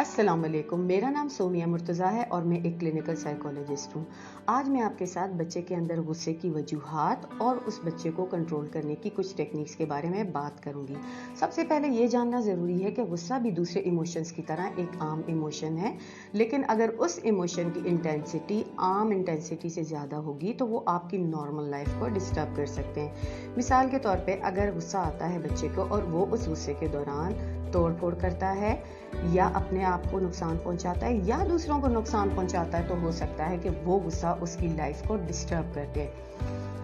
अस्सलाम वालेकुम। मेरा नाम सोनिया मुर्तज़ा है और मैं एक क्लिनिकल साइकोलॉजिस्ट हूँ। आज मैं आपके साथ बच्चे के अंदर गुस्से की वजूहात और उस बच्चे को कंट्रोल करने की कुछ टेक्निक्स के बारे में बात करूँगी। सबसे पहले ये जानना ज़रूरी है कि गुस्सा भी दूसरे इमोशंस की तरह एक आम इमोशन है, लेकिन अगर उस इमोशन की इंटेंसिटी आम इंटेंसिटी से ज़्यादा होगी तो वो आपकी नॉर्मल लाइफ को डिस्टर्ब कर सकते हैं। मिसाल के तौर पर अगर गुस्सा आता है बच्चे को और वो उस गुस्से के दौरान तोड़ फोड़ करता है या अपने आप को नुकसान पहुंचाता है या दूसरों को नुकसान पहुंचाता है, तो हो सकता है कि वो गुस्सा उसकी लाइफ को डिस्टर्ब कर दे।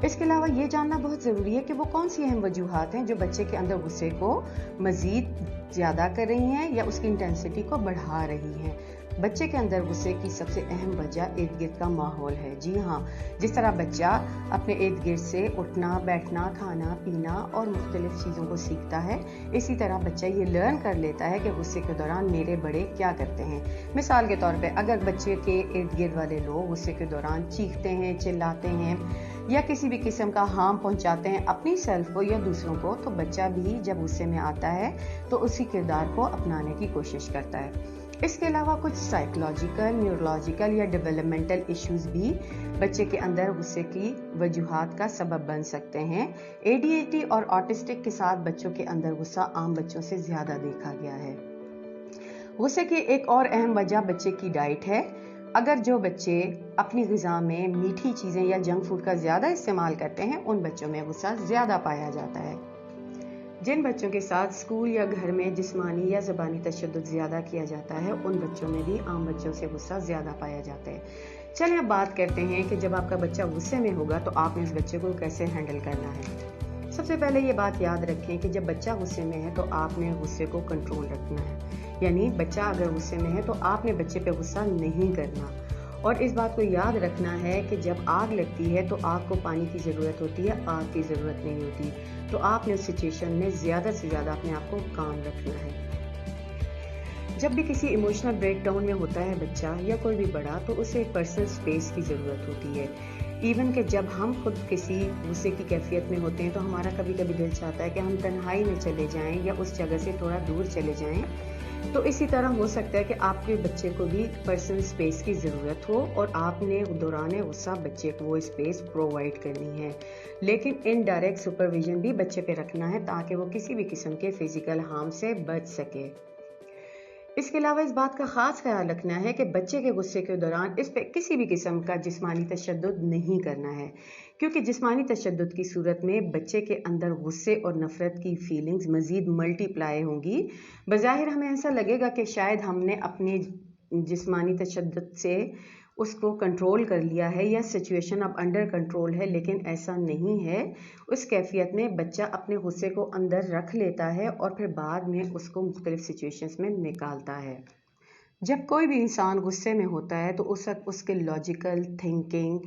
इसके अलावा ये जानना बहुत ज़रूरी है कि वो कौन सी अहम वजूहात हैं जो बच्चे के अंदर गुस्से को मज़ीद ज़्यादा कर रही हैं या उसकी इंटेंसिटी को बढ़ा रही हैं। बच्चे के अंदर गुस्से की सबसे अहम वजह इर्द गिर्द का माहौल है। जी हाँ, जिस तरह बच्चा अपने इर्द गिर्द से उठना बैठना खाना पीना और मुख्तलिफ चीज़ों को सीखता है, इसी तरह बच्चा ये लर्न कर लेता है कि गुस्से के दौरान मेरे बड़े क्या करते हैं। मिसाल के तौर पे अगर बच्चे के इर्द गिर्द वाले लोग गुस्से के दौरान चीखते हैं चिल्लाते हैं या किसी भी किस्म का हार्म पहुंचाते हैं अपनी सेल्फ को या दूसरों को, तो बच्चा भी जब गुस्से में आता है तो उसी किरदार को अपनाने की कोशिश करता है। इसके अलावा कुछ साइकोलॉजिकल न्यूरोलॉजिकल या डेवलपमेंटल इश्यूज भी बच्चे के अंदर गुस्से की वजूहात का सबब बन सकते हैं। ADHD और ऑटिस्टिक के साथ बच्चों के अंदर गुस्सा आम बच्चों से ज्यादा देखा गया है। गुस्से की एक और अहम वजह बच्चे की डाइट है। अगर जो बच्चे अपनी ग़िज़ा में मीठी चीज़ें या जंक फूड का ज़्यादा इस्तेमाल करते हैं, उन बच्चों में गुस्सा ज़्यादा पाया जाता है। जिन बच्चों के साथ स्कूल या घर में जिस्मानी या ज़बानी तशद्दुद ज़्यादा किया जाता है, उन बच्चों में भी आम बच्चों से गुस्सा ज़्यादा पाया जाता है। चलिए अब बात करते हैं कि जब आपका बच्चा गुस्से में होगा तो आपने उस बच्चे को कैसे हैंडल करना है। सबसे पहले ये बात याद रखें कि जब बच्चा गुस्से में है तो आपने गुस्से को कंट्रोल रखना है। यानी बच्चा अगर गुस्से में है तो आपने बच्चे पे गुस्सा नहीं करना। और इस बात को याद रखना है कि जब आग लगती है तो आग को पानी की ज़रूरत होती है, आग की ज़रूरत नहीं होती। तो आपने उस सिचुएशन में ज़्यादा से ज़्यादा अपने आप को काम रखना है। जब भी किसी इमोशनल ब्रेकडाउन में होता है बच्चा या कोई भी बड़ा, तो उसे एक पर्सनल स्पेस की ज़रूरत होती है। इवन कि जब हम खुद किसी गुस्से की कैफियत में होते हैं तो हमारा कभी कभी दिल चाहता है कि हम तन्हाई में चले जाएं या उस जगह से थोड़ा दूर चले जाएं। तो इसी तरह हो सकता है कि आपके बच्चे को भी पर्सनल स्पेस की ज़रूरत हो और आपने दौरान गुस्सा बच्चे को वो स्पेस प्रोवाइड करनी है। लेकिन इनडायरेक्ट सुपरविजन भी बच्चे पे रखना है ताकि वो किसी भी किस्म के फिजिकल हार्म से बच सके। इसके अलावा इस बात का खास ख्याल रखना है कि बच्चे के गुस्से के दौरान इस पे किसी भी किस्म का जिस्मानी तशद्दुद नहीं करना है, क्योंकि जिस्मानी तशद्दुद की सूरत में बच्चे के अंदर गुस्से और नफरत की फीलिंग्स मज़ीद मल्टीप्लाई होंगी। बज़ाहिर हमें ऐसा लगेगा कि शायद हमने अपने जिस्मानी तशद्दुद से उसको कंट्रोल कर लिया है या सिचुएशन अब अंडर कंट्रोल है, लेकिन ऐसा नहीं है। उस कैफियत में बच्चा अपने गुस्से को अंदर रख लेता है और फिर बाद में उसको मुख्तलिफ सिचुएशंस में निकालता है। जब कोई भी इंसान गुस्से में होता है तो उस वक्त उसके लॉजिकल थिंकिंग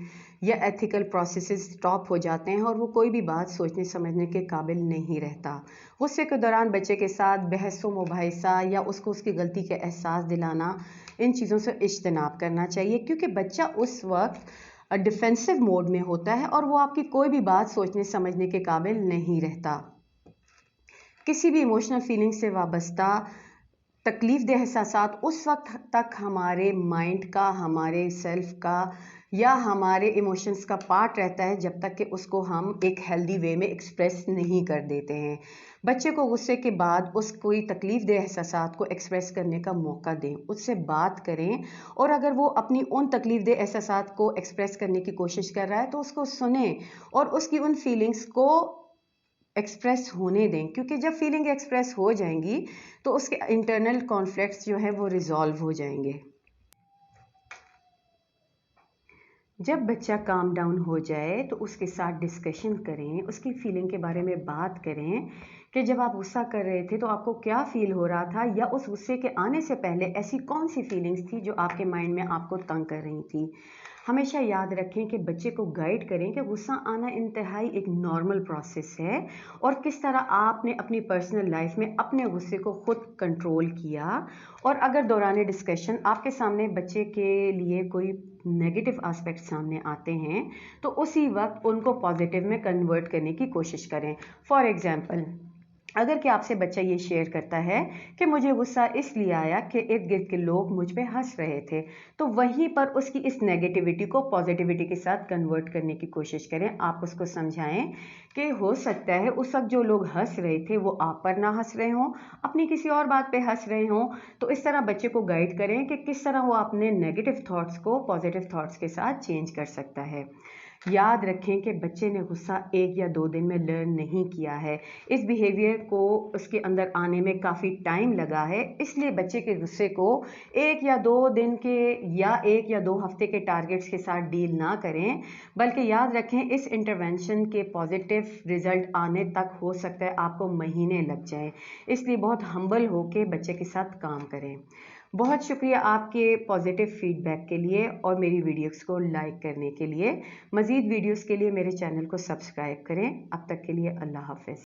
या एथिकल प्रोसेसेस स्टॉप हो जाते हैं और वो कोई भी बात सोचने समझने के काबिल नहीं रहता। गुस्से के दौरान बच्चे के साथ बहस व मुबाहिसा या उसको उसकी गलती के एहसास दिलाना, इन चीज़ों से इज्तनाब करना चाहिए, क्योंकि बच्चा उस वक्त डिफेंसिव मोड में होता है और वो आपकी कोई भी बात सोचने समझने के काबिल नहीं रहता। किसी भी इमोशनल फीलिंग से वाबस्ता तकलीफ दह एहसासात उस वक्त तक हमारे माइंड का, हमारे सेल्फ का या हमारे इमोशंस का पार्ट रहता है जब तक कि उसको हम एक हेल्दी वे में एक्सप्रेस नहीं कर देते हैं। बच्चे को गुस्से के बाद उस कोई तकलीफ दह एहसासात को एक्सप्रेस करने का मौका दें, उससे बात करें और अगर वो अपनी उन तकलीफ दह एहसासात को एक्सप्रेस करने की कोशिश कर रहा है तो उसको सुने और उसकी उन फीलिंग्स को एक्सप्रेस होने दें, क्योंकि जब फीलिंग एक्सप्रेस हो जाएंगी तो उसके इंटरनल कॉन्फ्लिक्ट्स जो है वो रिजॉल्व हो जाएंगे। जब बच्चा काम डाउन हो जाए तो उसके साथ डिस्कशन करें, उसकी फीलिंग के बारे में बात करें कि जब आप गुस्सा कर रहे थे तो आपको क्या फील हो रहा था, या उस गुस्से के आने से पहले ऐसी कौन सी फीलिंग्स थी जो आपके माइंड में आपको तंग कर रही थी। हमेशा याद रखें कि बच्चे को गाइड करें कि गुस्सा आना इंतहाई एक नॉर्मल प्रोसेस है और किस तरह आपने अपनी पर्सनल लाइफ में अपने गुस्से को खुद कंट्रोल किया। और अगर दौरान डिस्कशन आपके सामने बच्चे के लिए कोई नेगेटिव एस्पेक्ट सामने आते हैं तो उसी वक्त उनको पॉजिटिव में कन्वर्ट करने की कोशिश करें। फॉर एग्जांपल, अगर कि आपसे बच्चा ये शेयर करता है कि मुझे गुस्सा इसलिए आया कि इर्द गिर्द के लोग मुझ पे हंस रहे थे, तो वहीं पर उसकी इस नेगेटिविटी को पॉजिटिविटी के साथ कन्वर्ट करने की कोशिश करें। आप उसको समझाएं कि हो सकता है उस वक्त जो लोग हंस रहे थे वो आप पर ना हंस रहे हों, अपनी किसी और बात पे हंस रहे हों। तो इस तरह बच्चे को गाइड करें कि किस तरह वो अपने नेगेटिव थॉट्स को पॉजिटिव थॉट्स के साथ चेंज कर सकता है। याद रखें कि बच्चे ने गुस्सा 1 या 2 दिन में लर्न नहीं किया है। इस बिहेवियर को उसके अंदर आने में काफ़ी टाइम लगा है, इसलिए बच्चे के गुस्से को 1 या 2 दिन के या 1 या 2 हफ्ते के टारगेट्स के साथ डील ना करें, बल्कि याद रखें इस इंटरवेंशन के पॉजिटिव रिजल्ट आने तक हो सकता है आपको महीने लग जाएं। इसलिए बहुत हम्बल होकर बच्चे के साथ काम करें। बहुत शुक्रिया आपके पॉजिटिव फीडबैक के लिए और मेरी वीडियोस को लाइक करने के लिए। मज़ीद वीडियोस के लिए मेरे चैनल को सब्सक्राइब करें। अब तक के लिए अल्लाह हाफ़िज़।